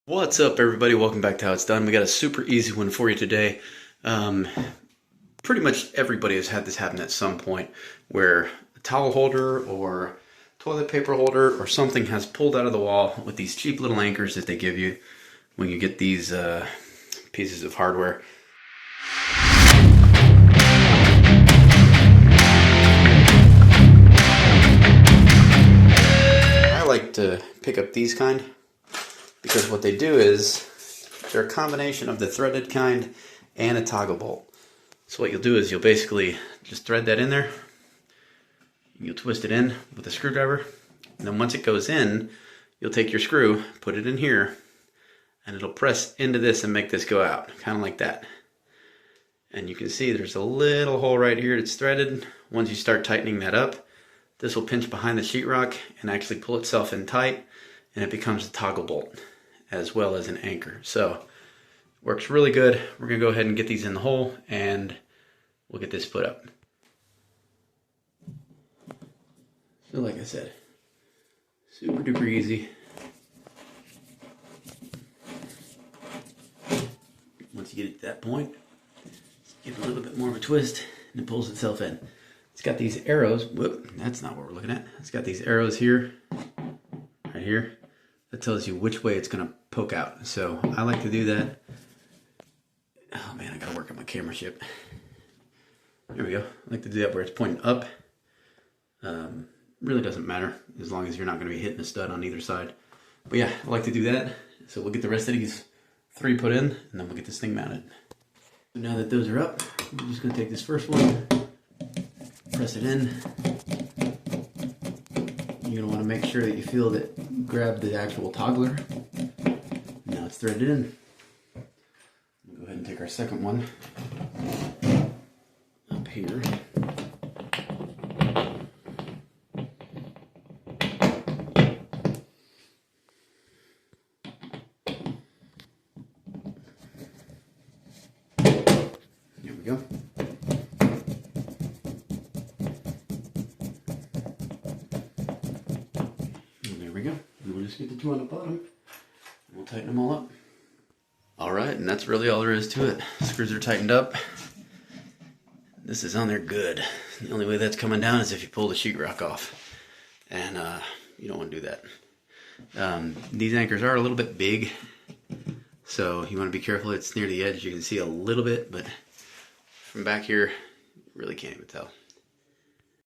What's up, everybody? Welcome back to How It's Done. We got a super easy one for you today. Pretty much everybody has had this happen at some point where a towel holder or toilet paper holder or something has pulled out of the wall with these cheap little anchors that they give you when you get these pieces of hardware. I like to pick up these kind, because what they do is they're a combination of the threaded kind and a toggle bolt. So what you'll do is you'll basically just thread that in there. You'll twist it in with a screwdriver. And then once it goes in, you'll take your screw, put it in here, and it'll press into this and make this go out, kind of like that. And you can see there's a little hole right here that's threaded. Once you start tightening that up, this will pinch behind the sheetrock and actually pull itself in tight, and it becomes a toggle bolt as well as an anchor. So works really good. We're gonna go ahead and get these in the hole and we'll get this put up. So like I said, super duper easy. Once you get it to that point, give it a little bit more of a twist and it pulls itself in. It's got these arrows. Whoop, that's not what we're looking at. It's got these arrows here, right here. That tells you which way it's gonna poke out. So I like to do that. Oh man, I gotta work on my camera ship. There we go. I like to do that where it's pointing up. Really doesn't matter as long as you're not gonna be hitting a stud on either side. But yeah, I like to do that. So we'll get the rest of these 3 put in and then we'll get this thing mounted. So now that those are up, we're just gonna take this first one, press it in. You're gonna wanna make sure that you feel that grab the actual toggler. Now it's threaded in. We'll go ahead and take our second one up here. Here we go. There we go. And we'll just get the 2 on the bottom and we'll tighten them all up. Alright, and that's really all there is to it. Screws are tightened up. This is on there good. The only way that's coming down is if you pull the sheetrock off. And you don't want to do that. These anchors are a little bit big, so you want to be careful. It's near the edge. You can see a little bit, but from back here, you really can't even tell.